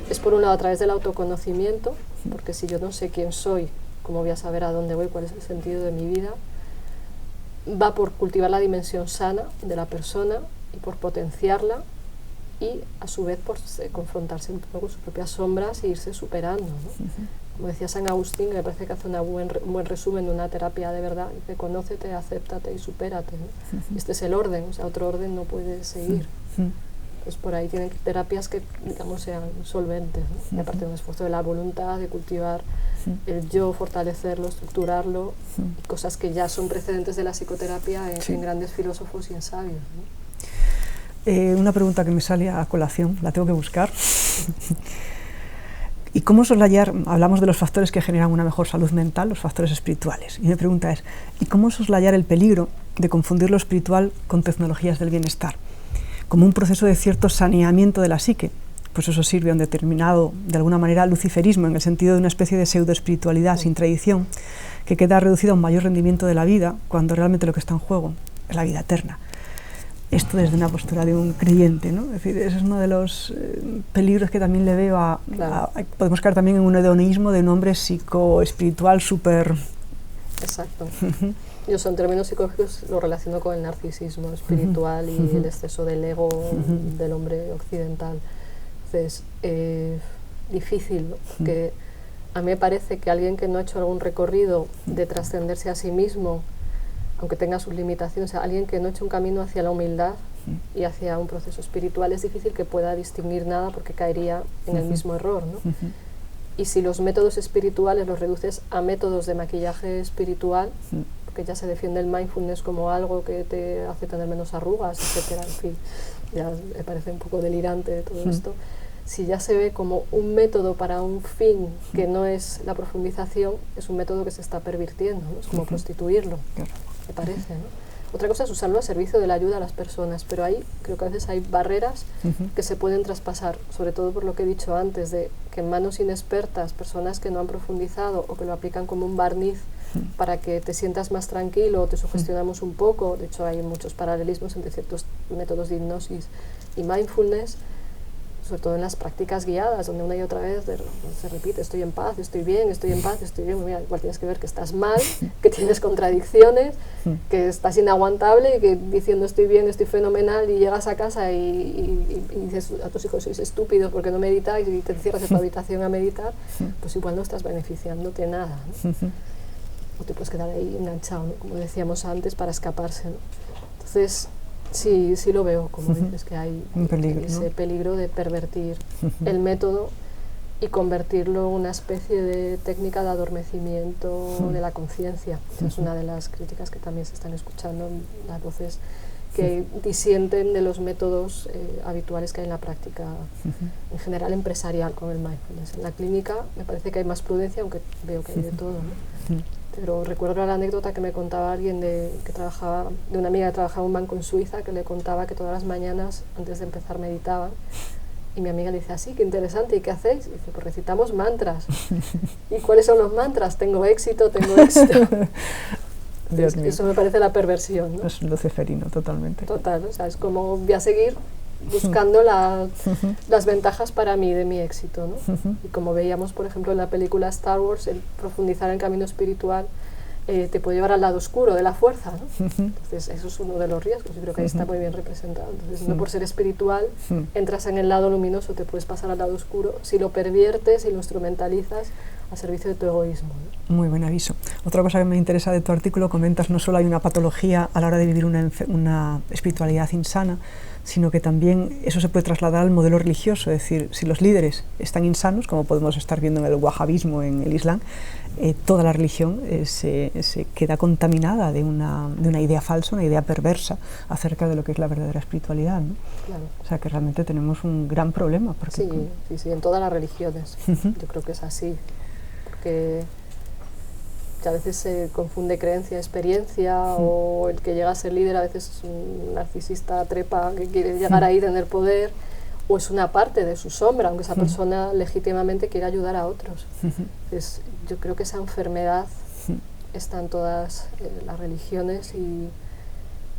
es por un lado a través del autoconocimiento, porque si yo no sé quién soy, ¿cómo voy a saber a dónde voy, cuál es el sentido de mi vida? Va por cultivar la dimensión sana de la persona y por potenciarla y a su vez por confrontarse un poco con sus propias sombras e irse superando, ¿no? Como decía San Agustín, que me parece que hace un buen resumen de una terapia de verdad, dice: conócete, acéptate y supérate, ¿no? Y este es el orden, o sea, otro orden no puede seguir. Pues por ahí tienen terapias que, digamos, sean solventes, ¿no? Y aparte de un esfuerzo de la voluntad, de cultivar el yo, fortalecerlo, estructurarlo, y cosas que ya son precedentes de la psicoterapia en grandes filósofos y en sabios, ¿no? Una pregunta que me sale a colación, la tengo que buscar. ¿Y cómo soslayar? Hablamos de los factores que generan una mejor salud mental, los factores espirituales. Y mi pregunta es: ¿y cómo soslayar el peligro de confundir lo espiritual con tecnologías del bienestar? Como un proceso de cierto saneamiento de la psique. Pues eso sirve a un determinado, de alguna manera, luciferismo, en el sentido de una especie de pseudoespiritualidad sin tradición, que queda reducida a un mayor rendimiento de la vida, cuando realmente lo que está en juego es la vida eterna. Esto desde una postura de un creyente, ¿no? Es decir, ese es uno de los peligros que también le veo podemos caer también en un hedonismo de un hombre psicoespiritual súper... Exacto. Yo, en términos psicológicos, lo relaciono con el narcisismo espiritual y el exceso del ego del hombre occidental. Entonces, difícil, ¿no? Porque a mí me parece que alguien que no ha hecho algún recorrido de trascenderse a sí mismo, aunque tenga sus limitaciones, o sea, alguien que no ha hecho un camino hacia la humildad y hacia un proceso espiritual, es difícil que pueda distinguir nada, porque caería en el mismo error, ¿no? Y si los métodos espirituales los reduces a métodos de maquillaje espiritual, porque ya se defiende el mindfulness como algo que te hace tener menos arrugas, etcétera, en fin, ya me parece un poco delirante todo esto. Si ya se ve como un método para un fin que no es la profundización, es un método que se está pervirtiendo, ¿no? Es como prostituirlo, me parece, ¿no? Otra cosa es usarlo a servicio de la ayuda a las personas, pero ahí creo que a veces hay barreras que se pueden traspasar, sobre todo por lo que he dicho antes, de que en manos inexpertas, personas que no han profundizado o que lo aplican como un barniz para que te sientas más tranquilo o te sugestionamos un poco. De hecho, hay muchos paralelismos entre ciertos métodos de hipnosis y mindfulness, sobre todo en las prácticas guiadas, donde una y otra vez se repite: estoy en paz, estoy bien, estoy en paz, estoy bien. Mira, igual tienes que ver que estás mal, que tienes contradicciones, que estás inaguantable, y que diciendo estoy bien, estoy fenomenal, y llegas a casa y dices a tus hijos: sois estúpidos porque no meditáis, y te encierras en tu habitación a meditar, pues igual no estás beneficiándote nada, ¿no? O te puedes quedar ahí enganchado, ¿no? Como decíamos antes, para escaparse, ¿no? Entonces, sí lo veo, como dices, que hay ese peligro de pervertir el método y convertirlo en una especie de técnica de adormecimiento de la conciencia. Es una de las críticas que también se están escuchando en las voces que disienten de los métodos habituales que hay en la práctica, en general empresarial, con el mindfulness. En la clínica me parece que hay más prudencia, aunque veo que hay de todo, ¿no? Pero recuerdo la anécdota que me contaba alguien de una amiga que trabajaba en un banco en Suiza, que le contaba que todas las mañanas, antes de empezar, meditaban. Y mi amiga le dice: así, qué interesante, ¿y qué hacéis? Y dice: pues recitamos mantras. ¿Y cuáles son los mantras? Tengo éxito, tengo éxito. Eso me parece la perversión, ¿no? Es luciferino, totalmente. Total, o sea, es como voy a seguir buscando las ventajas para mí de mi éxito, ¿no? Y como veíamos, por ejemplo, en la película Star Wars, el profundizar en el camino espiritual te puede llevar al lado oscuro de la fuerza, ¿no? Entonces, eso es uno de los riesgos, y creo que ahí está muy bien representado. Entonces, no por ser espiritual entras en el lado luminoso, te puedes pasar al lado oscuro si lo perviertes y lo instrumentalizas a servicio de tu egoísmo, ¿no? Muy buen aviso. Otra cosa que me interesa de tu artículo, comentas, no solo hay una patología a la hora de vivir una espiritualidad insana, sino que también eso se puede trasladar al modelo religioso. Es decir, si los líderes están insanos, como podemos estar viendo en el wahabismo, en el Islam, toda la religión se queda contaminada de una idea falsa, una idea perversa acerca de lo que es la verdadera espiritualidad, ¿no? Claro. O sea que realmente tenemos un gran problema. Porque sí, en todas las religiones. Yo creo que es así, porque a veces se confunde creencia, experiencia, o el que llega a ser líder a veces es un narcisista trepa que quiere llegar ahí, tener poder, o es una parte de su sombra, aunque esa persona legítimamente quiere ayudar a otros. Entonces, yo creo que esa enfermedad está en todas las religiones, y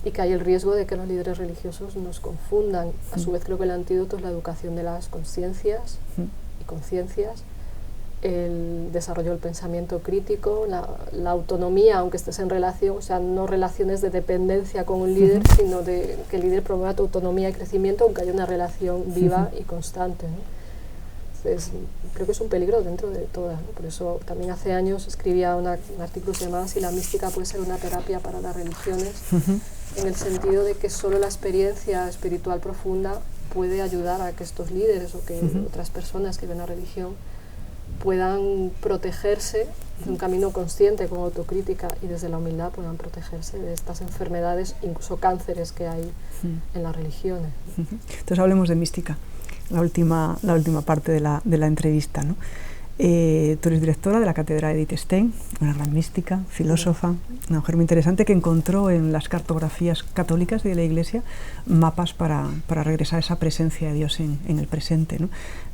y que hay el riesgo de que los líderes religiosos nos confundan. A su vez creo que el antídoto es la educación de las conciencias y conciencias, el desarrollo del pensamiento crítico, la autonomía, aunque estés en relación, o sea, no relaciones de dependencia con un líder, sino de que el líder promueva tu autonomía y crecimiento, aunque haya una relación viva y constante, ¿no? Entonces, creo que es un peligro dentro de todas, ¿no? Por eso también hace años escribía un artículo que se llamaba Si la mística puede ser una terapia para las religiones, en el sentido de que solo la experiencia espiritual profunda puede ayudar a que estos líderes o que otras personas que ven la religión puedan protegerse de un camino consciente con autocrítica y desde la humildad puedan protegerse de estas enfermedades, incluso cánceres que hay en las religiones. Entonces hablemos de mística, la última parte de la entrevista, ¿no? Tú eres directora de la cátedra Edith Stein, una gran mística, filósofa, una mujer muy interesante que encontró en las cartografías católicas de la Iglesia mapas para regresar a esa presencia de Dios en el presente, ¿no?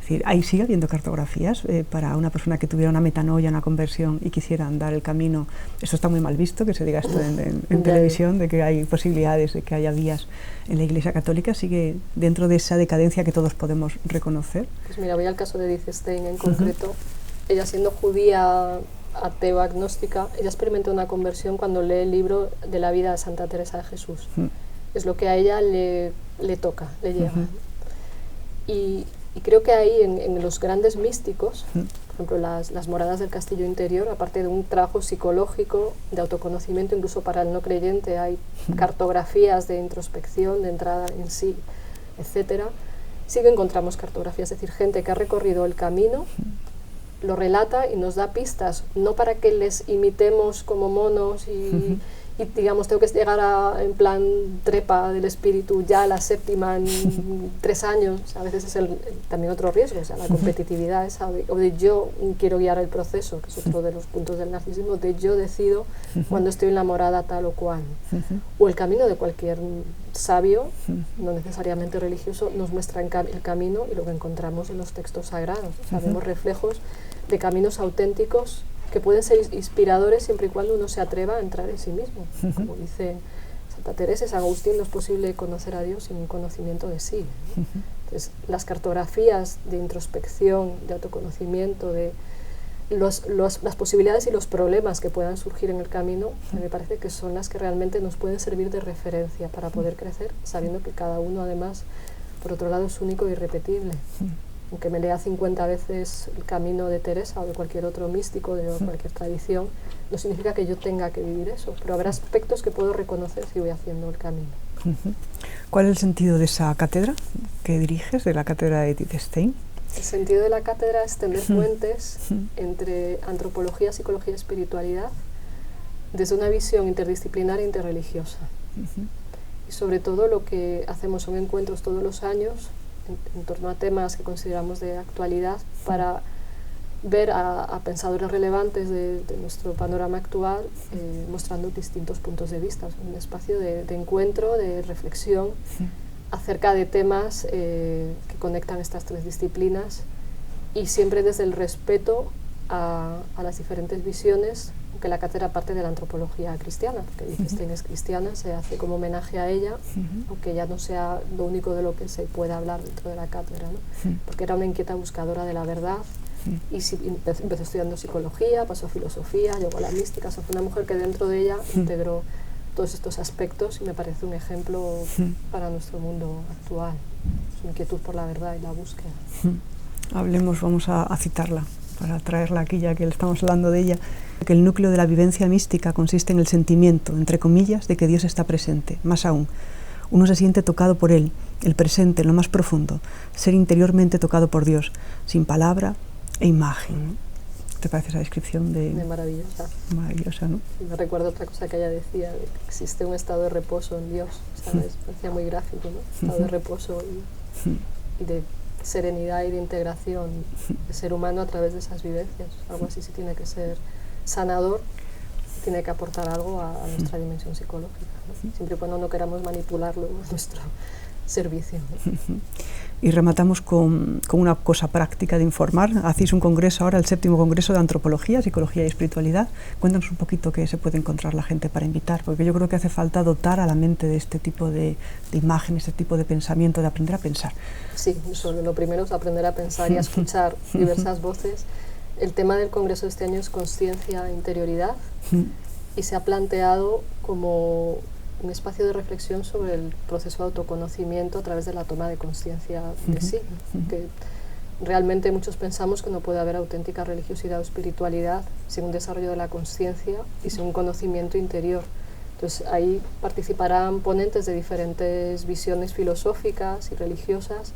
Es decir, ahí sigue habiendo cartografías para una persona que tuviera una metanoia, una conversión y quisiera andar el camino. Esto está muy mal visto, que se diga esto en televisión, de que hay posibilidades, de que haya vías en la Iglesia Católica. ¿Sigue dentro de esa decadencia que todos podemos reconocer? Pues mira, voy al caso de Edith Stein en concreto. Ella, siendo judía, ateo, agnóstica, ella experimenta una conversión cuando lee el libro de la vida de Santa Teresa de Jesús. Es lo que a ella le toca, le llega. Y creo que ahí, en los grandes místicos, por ejemplo, las moradas del castillo interior, aparte de un trabajo psicológico, de autoconocimiento, incluso para el no creyente, hay cartografías de introspección, de entrada en sí, etcétera. Sí que encontramos cartografías, es decir, gente que ha recorrido el camino, lo relata y nos da pistas, no para que les imitemos como monos y digamos, tengo que llegar en plan trepa del espíritu ya a la séptima en 3 años. O sea, a veces es también otro riesgo, o sea, la competitividad esa, o de yo quiero guiar el proceso, que es otro de los puntos del narcisismo, de yo decido cuando estoy enamorada tal o cual. O el camino de cualquier sabio, no necesariamente religioso, nos muestra el camino y lo que encontramos en los textos sagrados. O sea, vemos reflejos de caminos auténticos que pueden ser inspiradores siempre y cuando uno se atreva a entrar en sí mismo. Como dice Santa Teresa y San Agustín, no es posible conocer a Dios sin un conocimiento de sí, ¿no? Entonces, las cartografías de introspección, de autoconocimiento, de las posibilidades y los problemas que puedan surgir en el camino, me parece que son las que realmente nos pueden servir de referencia para poder crecer, sabiendo que cada uno además, por otro lado, es único e irrepetible. Aunque me lea 50 veces el camino de Teresa o de cualquier otro místico, de cualquier tradición, no significa que yo tenga que vivir eso, pero habrá aspectos que puedo reconocer si voy haciendo el camino. ¿Cuál es el sentido de esa cátedra que diriges, de la cátedra de Edith Stein? El sentido de la cátedra es tender puentes entre antropología, psicología y espiritualidad desde una visión interdisciplinar e interreligiosa. Y sobre todo lo que hacemos son encuentros todos los años en torno a temas que consideramos de actualidad para ver a pensadores relevantes de nuestro panorama actual mostrando distintos puntos de vista. Es un espacio de encuentro, de reflexión acerca de temas que conectan estas 3 disciplinas y siempre desde el respeto a las diferentes visiones, aunque la cátedra parte de la antropología cristiana, porque Edith Stein es cristiana, se hace como homenaje a ella, aunque ya no sea lo único de lo que se puede hablar dentro de la cátedra, ¿no? Porque era una inquieta buscadora de la verdad y empezó estudiando psicología, pasó a filosofía, llegó a la mística, o sea, fue una mujer que dentro de ella integró todos estos aspectos y me parece un ejemplo para nuestro mundo actual, su inquietud por la verdad y la búsqueda. Hablemos, vamos a citarla para traerla aquí ya que estamos hablando de ella, que el núcleo de la vivencia mística consiste en el sentimiento, entre comillas, de que Dios está presente. Más aún, uno se siente tocado por Él, el presente, en lo más profundo, ser interiormente tocado por Dios, sin palabra e imagen. ¿Te parece esa descripción de maravillosa? Maravillosa, ¿no? Sí, me recuerdo otra cosa que ella decía, de que existe un estado de reposo en Dios, ¿sabes? Parecía muy gráfico, ¿no? Estado de reposo y de serenidad y de integración del ser humano a través de esas vivencias. Algo así sí tiene que ser sanador, tiene que aportar algo a nuestra dimensión psicológica, ¿no? Siempre y cuando no queramos manipularlo en nuestro servicio, ¿no? Y rematamos con una cosa práctica de informar. Hacéis un congreso ahora, el 7º Congreso de Antropología, Psicología y Espiritualidad. Cuéntanos un poquito qué se puede encontrar la gente para invitar, porque yo creo que hace falta dotar a la mente de este tipo de imágenes, este tipo de pensamiento, de aprender a pensar. Sí, lo primero es aprender a pensar y a escuchar diversas voces. El tema del congreso de este año es conciencia e interioridad y se ha planteado como un espacio de reflexión sobre el proceso de autoconocimiento a través de la toma de conciencia de sí, que realmente muchos pensamos que no puede haber auténtica religiosidad o espiritualidad sin un desarrollo de la conciencia y sin un conocimiento interior. Entonces ahí participarán ponentes de diferentes visiones filosóficas y religiosas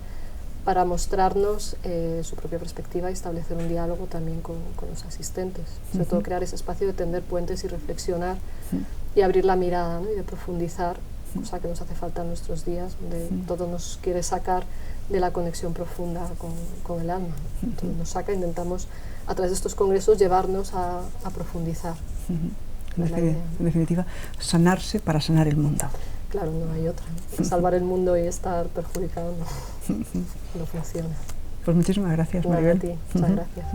para mostrarnos su propia perspectiva y establecer un diálogo también con los asistentes. Sobre todo crear ese espacio de tender puentes y reflexionar y abrir la mirada, ¿no? Y de profundizar, cosa que nos hace falta en nuestros días, donde todo nos quiere sacar de la conexión profunda con el alma. Entonces nos saca, intentamos a través de estos congresos llevarnos a profundizar. En definitiva, sanarse para sanar el mundo. Claro, no hay otra. Salvar el mundo y estar perjudicado no funciona. Pues muchísimas gracias, Maribel. A ti, muchas gracias.